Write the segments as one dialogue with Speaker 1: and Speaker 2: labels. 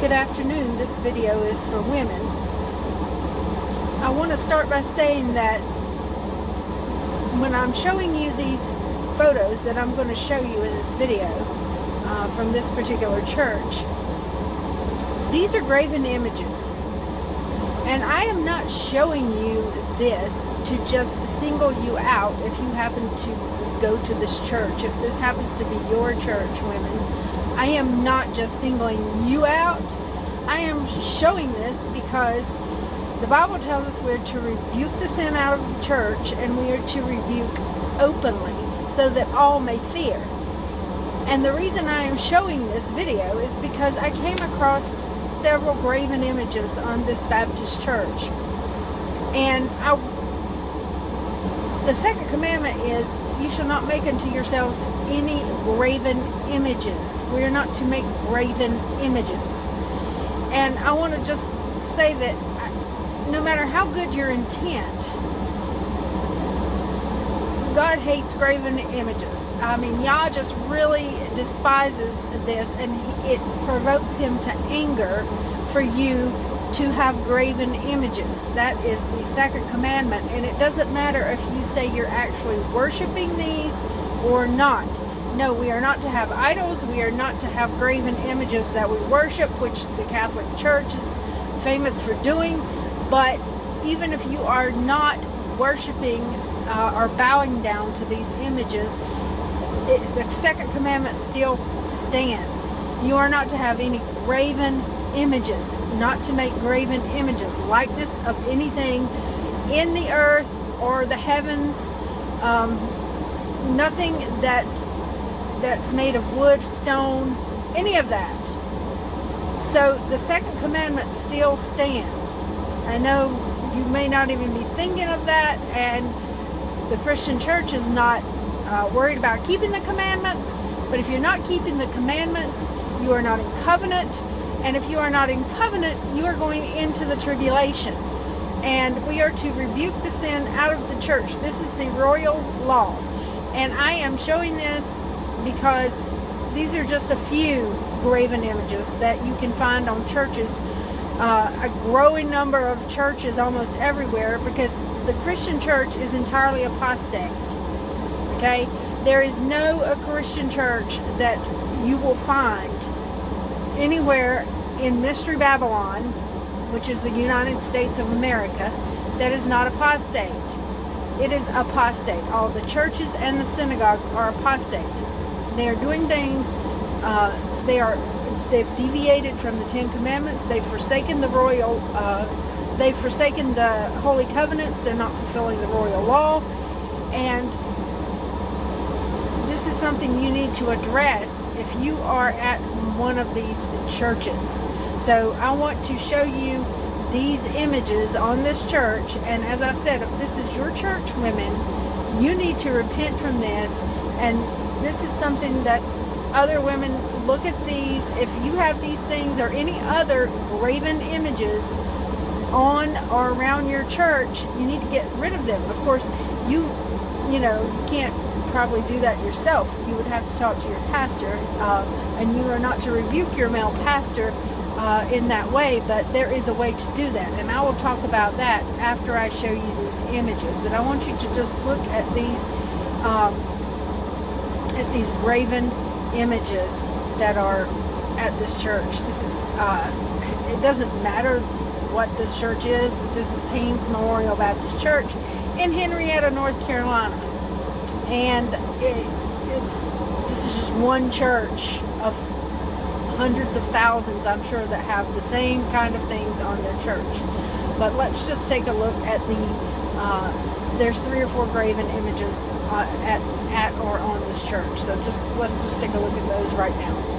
Speaker 1: Good afternoon. This video is for women. I want to start by saying that when I'm showing you these photos that I'm going to show you in this video from this particular church, these are graven images. And I am not showing you this to just single you out if you happen to go to this church. If this happens to be your church, women, I am not just singling you out. I am showing this because the Bible tells us we're to rebuke the sin out of the church, and we are to rebuke openly so that all may fear. And the reason I am showing this video is because I came across several graven images on this Baptist church. And the second commandment is, you shall not make unto yourselves any graven images. We are not to make graven images. And I want to just say that no matter how good your intent, God hates graven images. I mean, Yah just really despises this, and it provokes him to anger for you to have graven images. That is the second commandment, and it doesn't matter if you say you're actually worshiping these or not. No, we are not to have idols. We are not to have graven images that we worship, which the Catholic Church is famous for doing. But even if you are not worshiping or bowing down to these images, the second commandment still stands. You are not to have any graven images, not to make graven images, likeness of anything in the earth or the heavens, nothing that's made of wood, stone, any of that. So the second commandment still stands. I know you may not even be thinking of that, and the Christian church is not worried about keeping the commandments. But if you're not keeping the commandments, you are not in covenant. And if you are not in covenant, you are going into the tribulation. And we are to rebuke the sin out of the church. This is the royal law. And I am showing this because these are just a few graven images that you can find on churches. A growing number of churches almost everywhere, because the Christian church is entirely apostate. Okay? There is no Christian church that you will find anywhere in Mystery Babylon, which is the United States of America, that is not apostate. It is apostate. All the churches and the synagogues are apostate. They are doing things, they've deviated from the Ten Commandments. They've forsaken the they've forsaken the Holy Covenants. They're not fulfilling the royal law. And this is something you need to address if you are at one of these churches. So I want to show you these images on this church. And as I said, if this is your church, women, you need to repent from this. And this is something that other women look at these. If you have these things or any other graven images on or around your church, you need to get rid of them. Of course, you can't probably do that yourself. You would have to talk to your pastor, and you are not to rebuke your male pastor in that way, but there is a way to do that, and I will talk about that after I show you these images. But I want you to just look at these graven images that are at this church. This is it doesn't matter what this church is, but this is Haynes Memorial Baptist Church in Henrietta, North Carolina. And this is just one church of hundreds of thousands, I'm sure, that have the same kind of things on their church. But let's just take a look at there's 3 or 4 graven images at or on this church. So let's just take a look at those right now.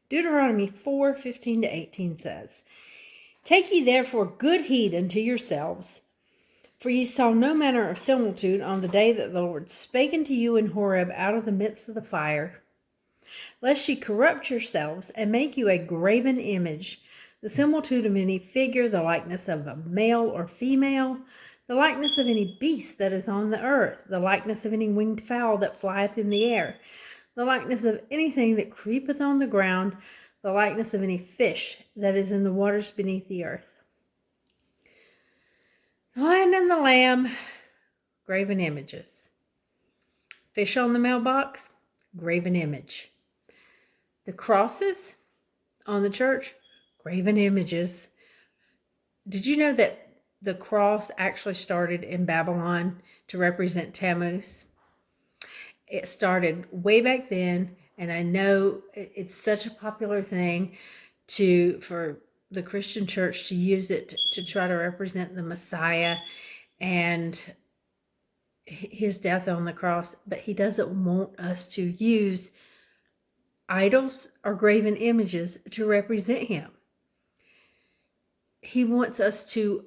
Speaker 1: Deuteronomy 4:15-18 says, "Take ye therefore good heed unto yourselves, For ye saw no manner of similitude on the day that the Lord spake unto you in Horeb out of the midst of the fire, lest ye corrupt yourselves, and make you a graven image, the similitude of any figure, the likeness of a male or female, the likeness of any beast that is on the earth, the likeness of any winged fowl that flieth in the air, the likeness of anything that creepeth on the ground, the likeness of any fish that is in the waters beneath the earth. The lion and the lamb, graven images. Fish on the mailbox, graven image. The crosses on the church, graven images. Did you know that the cross actually started in Babylon to represent Tammuz? It started way back then, and I know it's such a popular thing for the Christian church to use it to try to represent the Messiah and his death on the cross, but he doesn't want us to use idols or graven images to represent him. He wants us to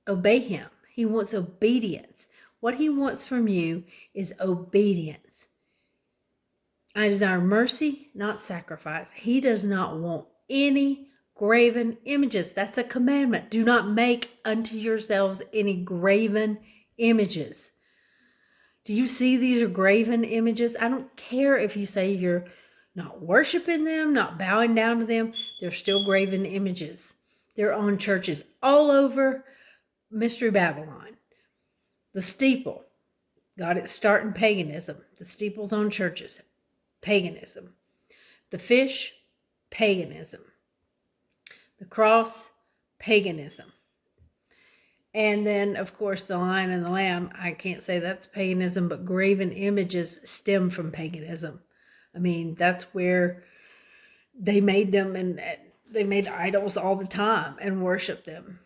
Speaker 1: obey him. He wants obedience. What he wants from you is obedience. I desire mercy, not sacrifice. He does not want any graven images. That's a commandment. Do not make unto yourselves any graven images. Do you see these are graven images? I don't care if you say you're not worshiping them, not bowing down to them. They're still graven images. They're on churches all over Mystery Babylon. The steeple got its start in paganism. The steeple's on churches, paganism. The fish, paganism. The cross, paganism. And then, of course, the lion and the lamb, I can't say that's paganism, but graven images stem from paganism. I mean, that's where they made them, and they made idols all the time and worshiped them.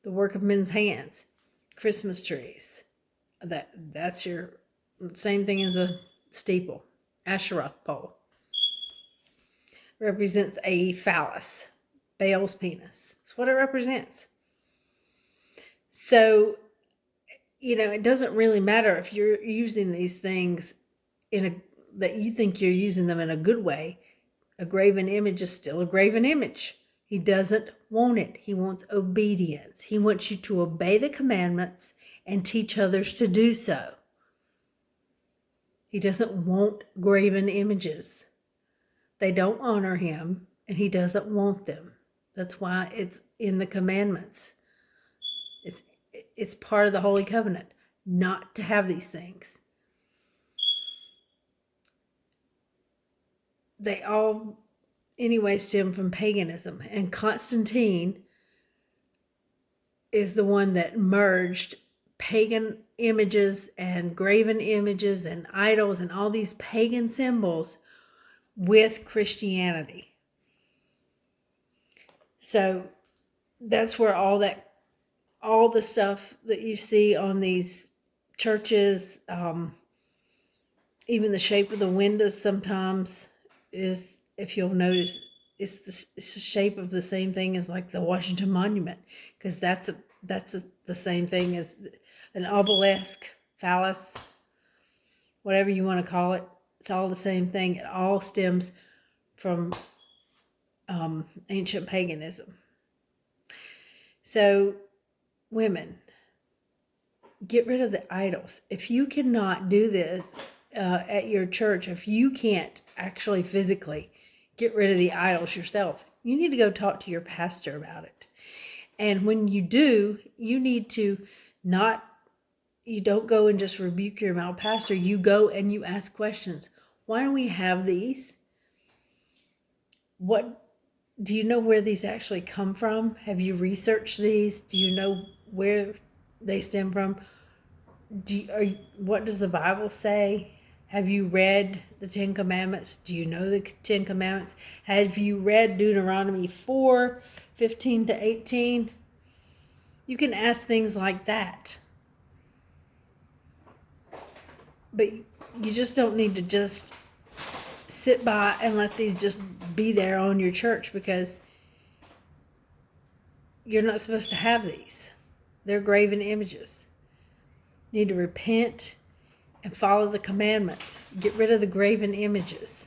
Speaker 1: The work of men's hands. Christmas trees. That's your same thing as a steeple. Asherah pole. Represents a phallus. Baal's penis. That's what it represents. So, it doesn't really matter if you're using these things that you think you're using them in a good way. A graven image is still a graven image. He doesn't want it. He wants obedience. He wants you to obey the commandments and teach others to do so. He doesn't want graven images. They don't honor him, and he doesn't want them. That's why it's in the commandments. It's part of the Holy Covenant not to have these things. They all, anyway, stem from paganism. And Constantine is the one that merged pagan images and graven images and idols and all these pagan symbols with Christianity. So that's where all the stuff that you see on these churches, even the shape of the windows sometimes is, if you'll notice, it's the shape of the same thing as like the Washington Monument, because that's the same thing as an obelisk, phallus, whatever you want to call it. It's all the same thing. It all stems from ancient paganism. So, women, get rid of the idols. If you cannot do this at your church, if you can't actually physically get rid of the idols yourself, you need to go talk to your pastor about it. And when you do, you need to you don't go and just rebuke your male pastor. You go and you ask questions. Why do we have these? Do you know where these actually come from? Have you researched these? Do you know where they stem from? What does the Bible say? Have you read the Ten Commandments? Do you know the Ten Commandments? Have you read Deuteronomy 4:15-18? You can ask things like that. But you just don't need to just sit by and let these just be there on your church, because you're not supposed to have these. They're graven images. need to repent and follow the commandments. Get rid of the graven images.